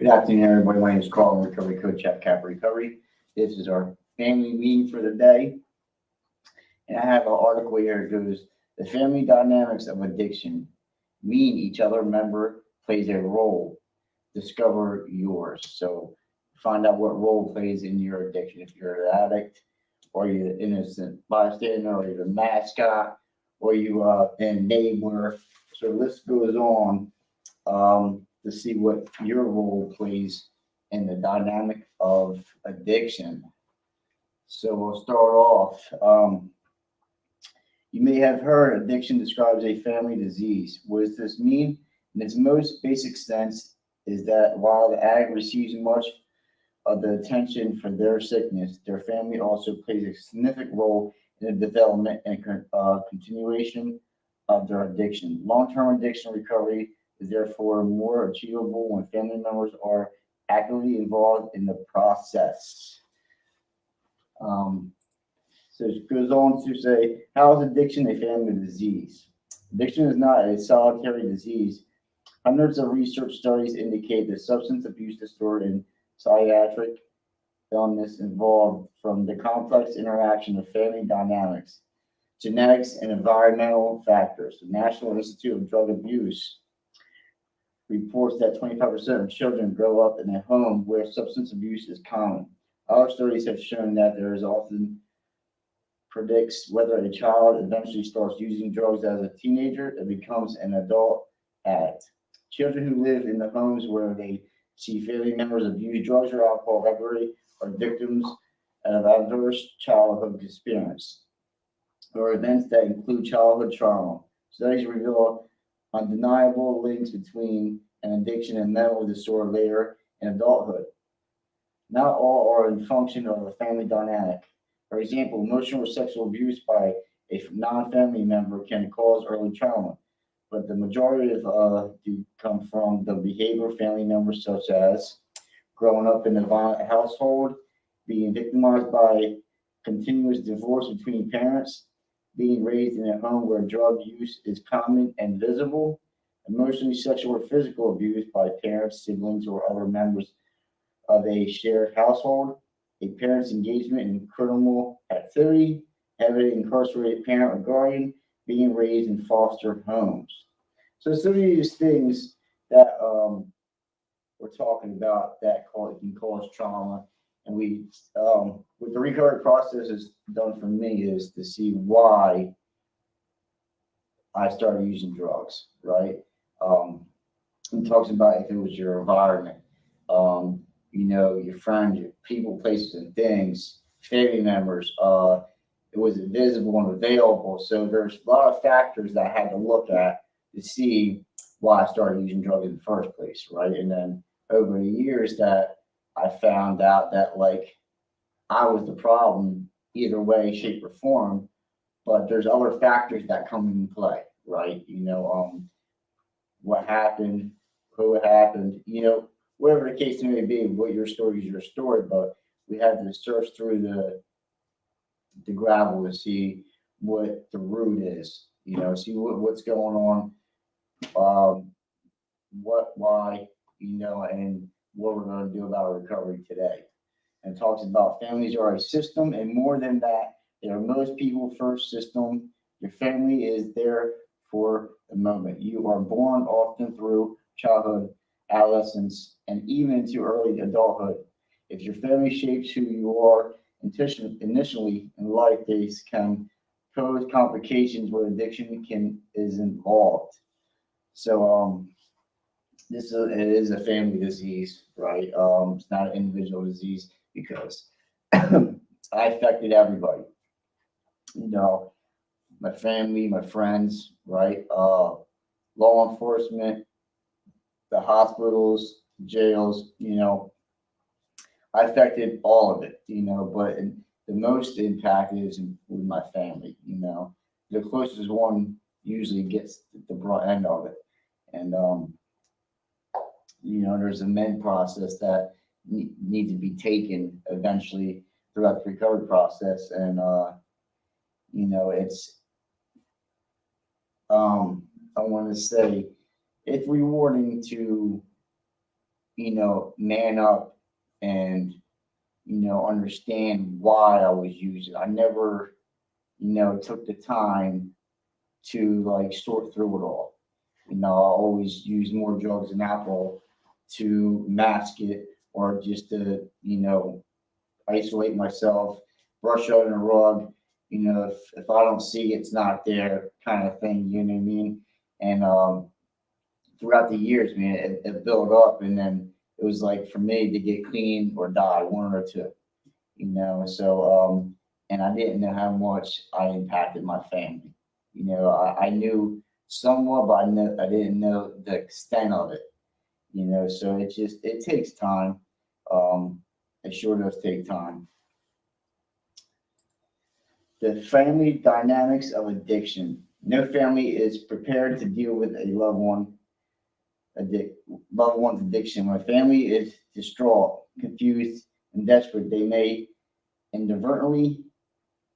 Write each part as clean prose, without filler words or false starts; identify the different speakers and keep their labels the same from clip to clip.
Speaker 1: Good afternoon, everybody. My name is Carl, I'm a recovery coach at Cap Recovery. This is our family meeting for the day. And I have an article here that goes, the family dynamics of addiction. Me and each other member plays a role. Discover yours. So find out what role plays in your addiction. If you're an addict, or you're the innocent bystander, or you're the mascot, or you enabler. So the list goes on. To see what your role plays in the dynamic of addiction. So we'll start off. You may have heard addiction describes a family disease. What does this mean? In its most basic sense, is that while the addict receives much of the attention for their sickness, their family also plays a significant role in the development and continuation of their addiction. Long-term addiction recovery is therefore more achievable when family members are actively involved in the process. So it goes on to say, how is addiction a family disease? Addiction is not a solitary disease. Hundreds of research studies indicate that substance abuse disorder and psychiatric illness involved from the complex interaction of family dynamics, genetics, and environmental factors. The National Institute of Drug Abuse reports that 25% of children grow up in a home where substance abuse is common. Other studies have shown that there is often predicts whether a child eventually starts using drugs as a teenager and becomes an adult addict. Children who live in the homes where they see family members abuse drugs or alcohol regularly are victims of adverse childhood experience or events that include childhood trauma. Studies reveal undeniable links between an addiction and mental disorder later in adulthood. Not all are in function of a family dynamic. For example, emotional or sexual abuse by a non-family member can cause early trauma, but the majority of do come from the behavior of family members, such as growing up in a violent household, being victimized by continuous divorce between parents, being raised in a home where drug use is common and visible, emotionally, sexual, or physical abuse by parents, siblings, or other members of a shared household, a parent's engagement in criminal activity, having an incarcerated parent or guardian, being raised in foster homes. So some of these things that we're talking about that can cause trauma, and we what the recovery process has done for me is to see why I started using drugs, right? It talks about if it was your environment, your friends, your people, places, and things, family members, it was visible and available. So there's a lot of factors that I had to look at to see why I started using drugs in the first place, right? And then over the years that I found out that like I was the problem either way, shape, or form, but there's other factors that come into play, right? What happened, who it happened, whatever the case may be, what your story is your story, but we had to search through the gravel to see what the root is, see what's going on, why, and what we're going to do about recovery today. And it talks about families are a system, and more than that, they are most people first system. Your family is there for the moment. You are born often through childhood, adolescence, and even into early adulthood. If your family shapes who you are initially in life, they can pose complications where addiction is involved. So it is a family disease, right? It's not an individual disease because I affected everybody. My family, my friends, right? Law enforcement, the hospitals, jails, I affected all of it, but the most impact is with my family, the closest one usually gets the brunt end of it. And, there's a mend process that needs to be taken eventually throughout the recovery process. And, it's, I want to say it's rewarding to man up and, understand why I was using. I never, took the time to like sort through it all. I always use more drugs than alcohol to mask it or just to, isolate myself, brush it under the rug. If I don't see it's not there, kind of thing. You know what I mean? And throughout the years, man, it built up, and then it was like for me to get clean or die, one or two. So and I didn't know how much I impacted my family. I knew somewhat, but I didn't know the extent of it. So it takes time. Um, it sure does take time. The family dynamics of addiction. No family is prepared to deal with a loved one's addiction. When a family is distraught, confused, and desperate, they may inadvertently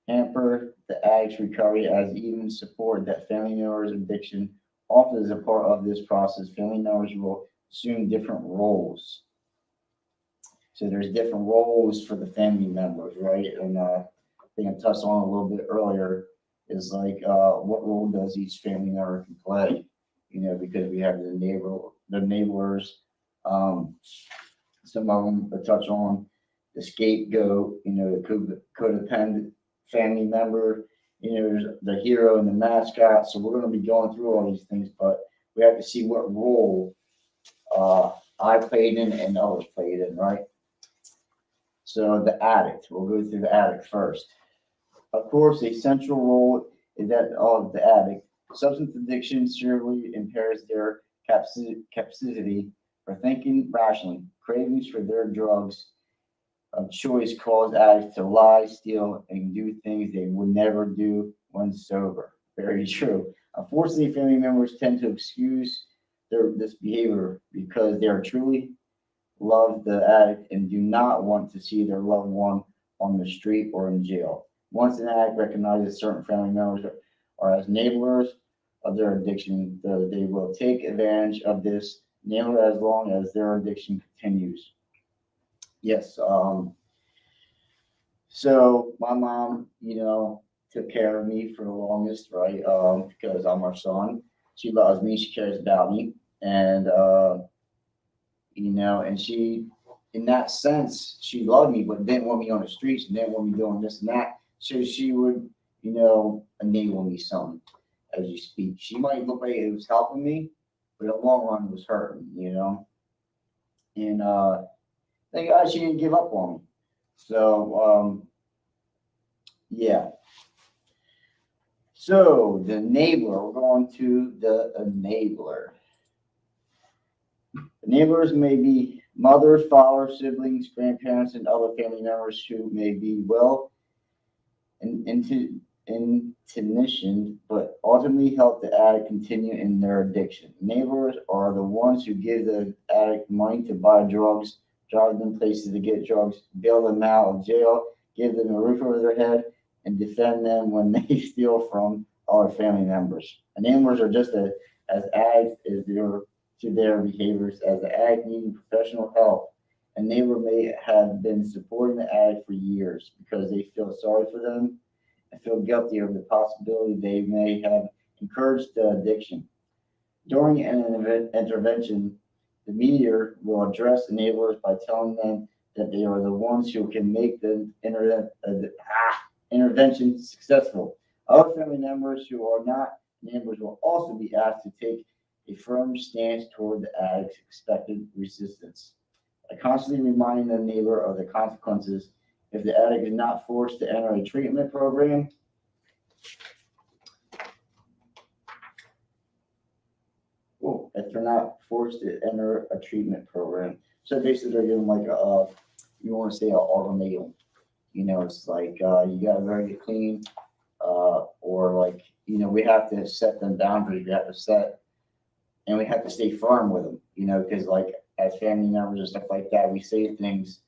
Speaker 1: hamper the addict's recovery as even support that family member's addiction. Often as a part of this process, family members will assume different roles. So there's different roles for the family members, right? And I think I touched on a little bit earlier is like what role does each family member can play? Because we have the neighbors, um, some of them I touch on the scapegoat, the codependent family member, there's the hero and the mascot. So we're going to be going through all these things, but we have to see what role I played in and others played in, right? So the addict, we'll go through the addict first. Of course, a central role is that of the addict. Substance addiction severely impairs their capacity for thinking rationally. Cravings for their drugs of choice cause addicts to lie, steal, and do things they would never do when sober. Very true. Unfortunately, family members tend to excuse this behavior because they are truly love the addict and do not want to see their loved one on the street or in jail. Once an addict recognizes certain family members are as enablers of their addiction, they will take advantage of this enabler as long as their addiction continues. Yes. So my mom, took care of me for the longest, right? Because I'm her son. She loves me. She cares about me, and and she, in that sense, she loved me, but didn't want me on the streets and didn't want me doing this and that. So she would, enable me some as you speak. She might look like it was helping me, but in the long run, it was hurting. And thank God she didn't give up on me. So, yeah. So the enabler, we're going to the enabler. Enablers may be mothers, fathers, siblings, grandparents, and other family members who may be well intentioned, but ultimately help the addict continue in their addiction. Enablers are the ones who give the addict money to buy drugs, drive them places to get drugs, bail them out of jail, give them a roof over their head, and defend them when they steal from other family members. Enablers are just as addicts as to their behaviors as the addict needing professional help. A neighbor may have been supporting the addict for years because they feel sorry for them and feel guilty of the possibility they may have encouraged the addiction. During an intervention, the mediator will address enablers by telling them that they are the ones who can make the intervention successful. Other family members who are not enablers will also be asked to take a firm stance toward the addict's expected resistance. I constantly remind the neighbor of the consequences if the addict is not forced to enter a treatment program. If they're not forced to enter a treatment program. So basically they're given like you want to say an ultimatum. It's like you got to very get clean, or like, we have to set them boundaries. We have to set, and we have to stay firm with them, because like as family members and stuff like that, we say things,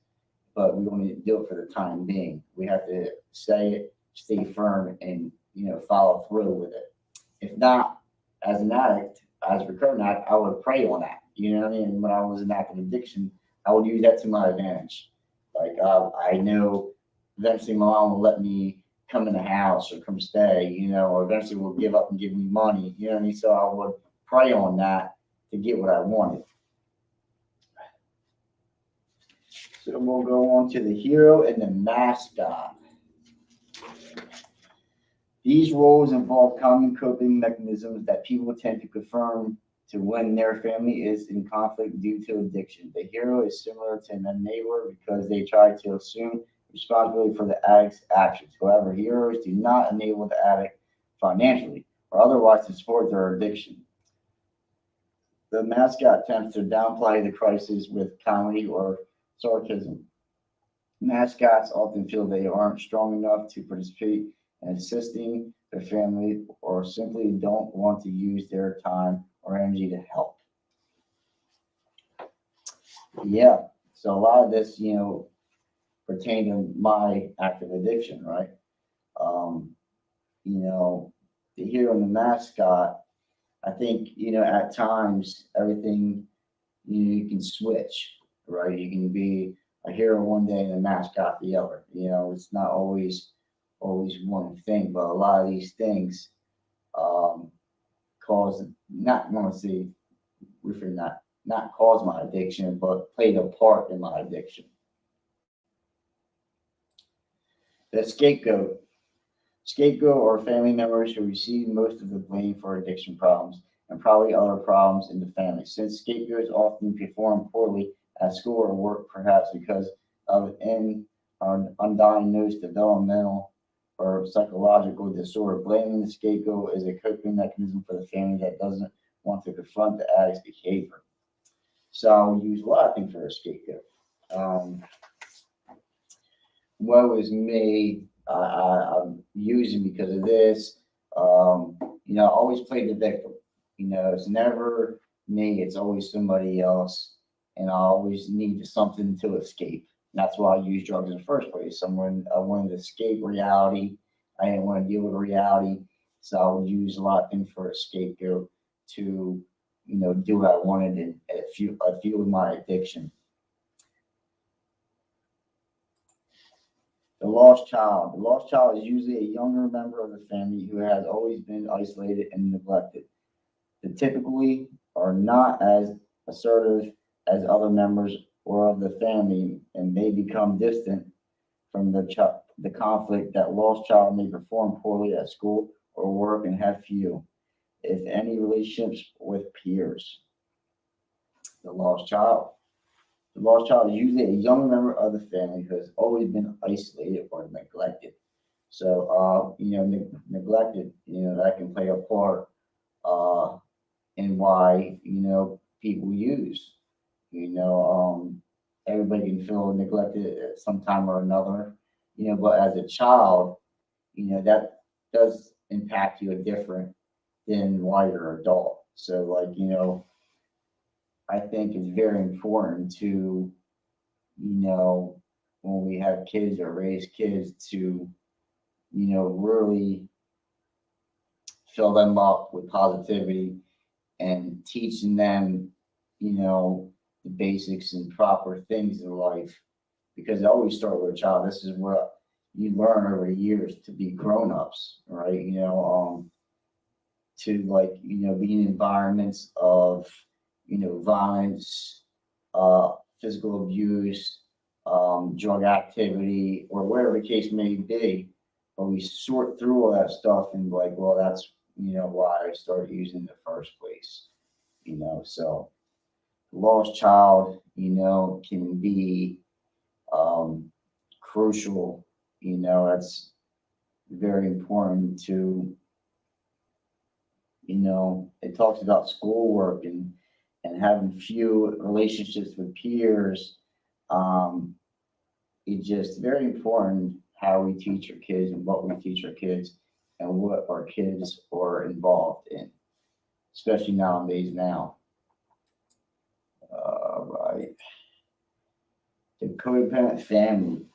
Speaker 1: but we only do it for the time being. We have to say it, stay firm, and follow through with it. If not, as an addict, as a recurring addict, I would prey on that. You know what I mean? When I was in active addiction, I would use that to my advantage. Like I know eventually my mom will let me come in the house or come stay, or eventually will give up and give me money. You know what I mean? So I would prey on that to get what I wanted. So we'll go on to the hero and the mascot. These roles involve common coping mechanisms that people tend to confirm to when their family is in conflict due to addiction. The hero is similar to an enabler because they try to assume responsibility for the addict's actions. However, heroes do not enable the addict financially or otherwise to support their addiction. The mascot attempts to downplay the crisis with comedy or sarcasm. Mascots often feel they aren't strong enough to participate in assisting their family or simply don't want to use their time or energy to help. Yeah, so a lot of this, pertain to my active addiction, right? Um, you know, the hero and the mascot, I think, at times everything, you can switch, right? You can be a hero one day and a mascot the other. It's not always one thing, but a lot of these things um, cause not want to say refrain not cause my addiction, but played a part in my addiction. The scapegoat or family members who receive most of the blame for addiction problems and probably other problems in the family. Since scapegoats often perform poorly at school or work, perhaps because of an undiagnosed developmental or psychological disorder, blaming the scapegoat is a coping mechanism for the family that doesn't want to confront the addict's behavior. So I'll use a lot of things for a scapegoat. Um, what was made, I'm using because of this. I always play the victim. It's never me, it's always somebody else. And I always need something to escape. And that's why I use drugs in the first place. Someone I wanted to escape reality. I didn't want to deal with reality. So I would use a lot of things for a scapegoat to, do what I wanted and fuel my addiction. The lost child. The lost child is usually a younger member of the family who has always been isolated and neglected. They typically are not as assertive as other members or of the family and may become distant from the conflict. That lost child may perform poorly at school or work and have few, if any, relationships with peers. The lost child. The lost child is usually a young member of the family who has always been isolated or neglected. So, neglected, that can play a part uh, in why, people use. Everybody can feel neglected at some time or another, but as a child, that does impact you different than while you're an adult. So, like, I think it's very important to, when we have kids or raise kids to, really fill them up with positivity and teaching them, the basics and proper things in life because it always start with a child. This is what you learn over the years to be grown-ups, right? To like, be in environments of, violence, physical abuse, drug activity, or whatever the case may be. But we sort through all that stuff and be like, well, that's, why I started using in the first place, so lost child, can be um, crucial. That's very important to, it talks about schoolwork and having few relationships with peers. Um, it's just very important how we teach our kids and what we teach our kids and what our kids are involved in, especially nowadays now. Right. The codependent family.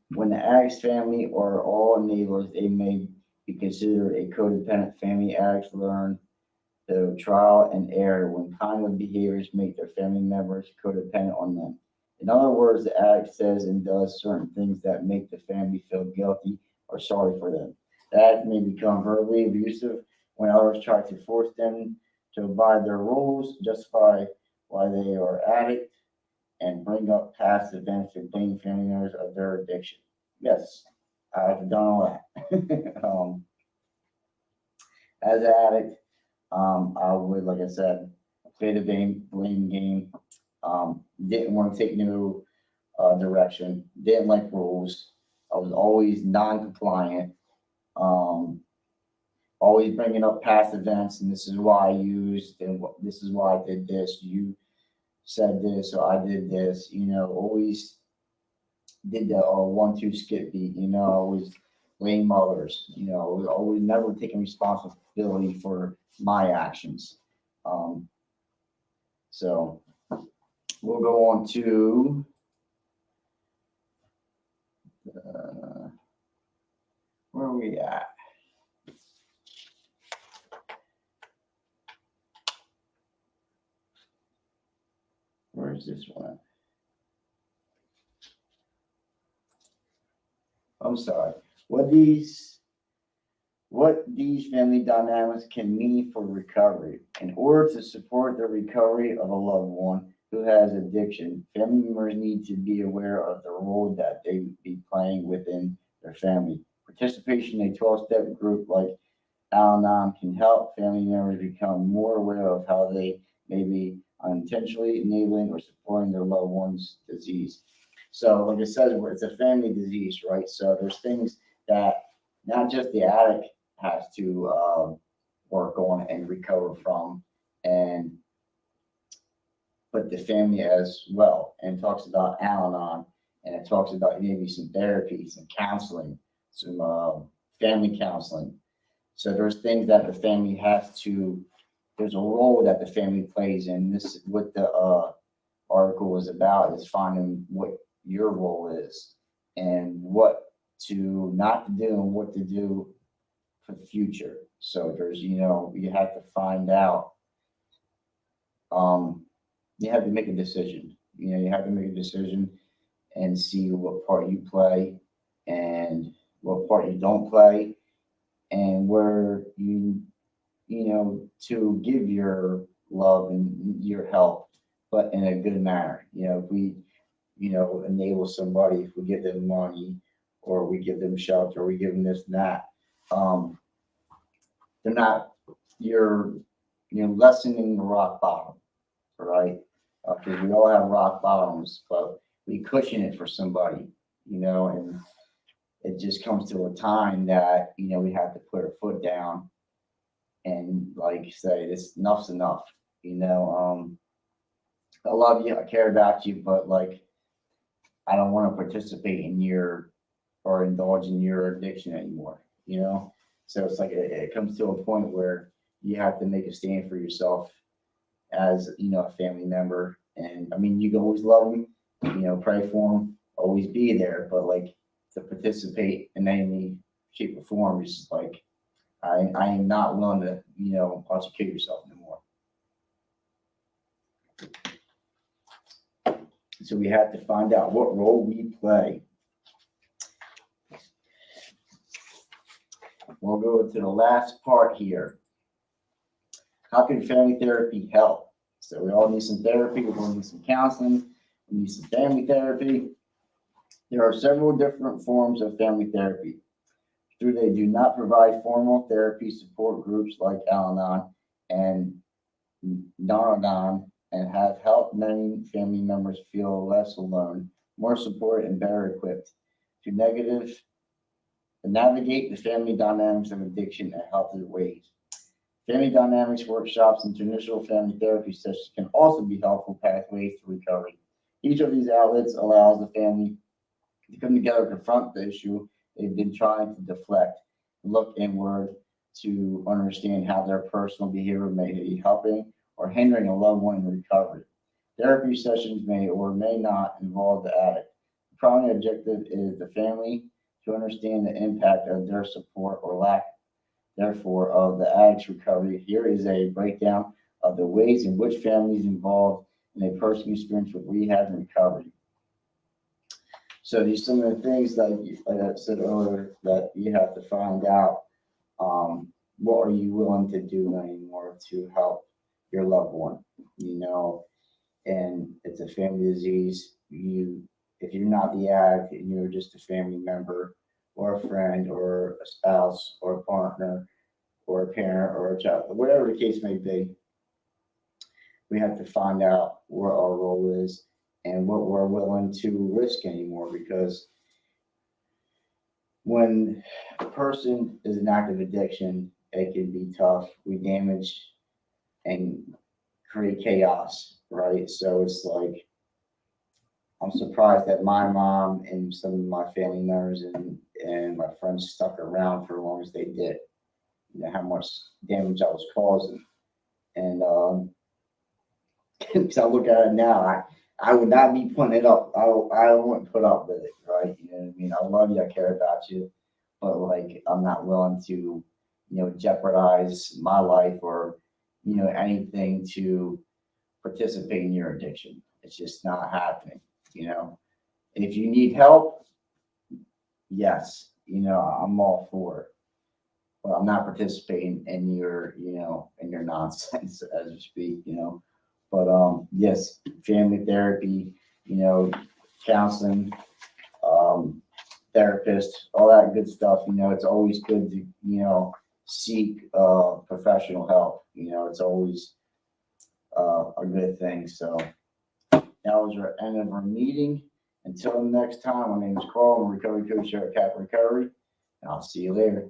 Speaker 1: When the addict's family are all enablers, they may be considered a codependent family. Addicts learn through trial and error when kindly behaviors make their family members codependent on them. In other words, the addict says and does certain things that make the family feel guilty or sorry for them. The addict may become verbally abusive when others try to force them to abide their rules, justify why they are addict, and bring up past events to blame family members of their addiction. Yes, I've done all that. As an addict, I would, like I said, play the blame game. Didn't want to take new direction. Didn't like rules. I was always non-compliant. Um, Always bringing up past events, and this is why I used, and this is why I did this. You said this, or I did this. Always did the 1-2 skip beat. Always blame others. Always never taking responsibility for my actions. Um, so we'll go on to where are we at? Where's this one? I'm sorry. What these family dynamics can mean for recovery. In order to support the recovery of a loved one who has addiction, family members need to be aware of the role that they be playing within their family. Participation in a 12-step group like Al-Anon can help family members become more aware of how they may be unintentionally enabling or supporting their loved one's disease. So, like it says, it's a family disease, right? So there's things that not just the addict has to work on and recover from, and but the family as well. And it talks about Al-Anon, and it talks about maybe some therapy, some counseling, some family counseling. So there's things that the family has to. There's a role that the family plays in. This what the article is about, is finding what your role is and what to not to do and what to do for the future. So there's, you have to find out. You have to make a decision. You have to make a decision and see what part you play and what part you don't play, and where to give your love and your help, but in a good manner. If we, enable somebody, if we give them money or we give them shelter, or we give them this and that, they're not, you're, lessening the rock bottom, right? Because we all have rock bottoms, but we cushion it for somebody, and it just comes to a time that, we have to put our foot down and like say, this enough's enough. I love you, I care about you, but like, I don't want to participate in your or indulge in your addiction anymore. So it's like it comes to a point where you have to make a stand for yourself as a family member. And I mean, you can always love them, pray for them, always be there, but like to participate in any shape or form is just like I am not willing to watch you kill yourself anymore. So we have to find out what role we play. We'll go to the last part here. How can family therapy help? So we all need some therapy. We're going to need some counseling. We need some family therapy. There are several different forms of family therapy. Though they do not provide formal therapy support groups like Al-Anon and Nar-Anon, and have helped many family members feel less alone, more supported, and better equipped to navigate the family dynamics of addiction in healthier ways. Family dynamics workshops and traditional family therapy sessions can also be helpful pathways to recovery. Each of these outlets allows the family to come together and confront the issue they've been trying to deflect, look inward to understand how their personal behavior may be helping or hindering a loved one in recovery. Therapy sessions may or may not involve the addict. The primary objective is the family to understand the impact of their support or lack therefore, of the addict's recovery. Here is a breakdown of the ways in which families involved in a person's experience with rehab and recovery. So these some of the things like I said earlier, that you have to find out. What are you willing to do anymore to help your loved one? And it's a family disease. If you're not the addict and you're just a family member or a friend or a spouse or a partner or a parent or a child, whatever the case may be, we have to find out where our role is and what we're willing to risk anymore. Because when a person is in active addiction, it can be tough. We damage and create chaos, right? So it's like, I'm surprised that my mom and some of my family members and my friends stuck around for as long as they did. How much damage I was causing. And because I look at it now, I would not be putting it up. I wouldn't put up with it, right? You know what I mean? I love you, I care about you, but like I'm not willing to, jeopardize my life or, anything to participate in your addiction. It's just not happening. And if you need help, yes, I'm all for it. But I'm not participating in your, in your nonsense, as you speak, But yes, family therapy, counseling, therapist, all that good stuff. It's always good to, seek professional help. It's always a good thing. So that was our end of our meeting. Until next time, my name is Carl. I'm a recovery coach here at Cap Recovery, and I'll see you later.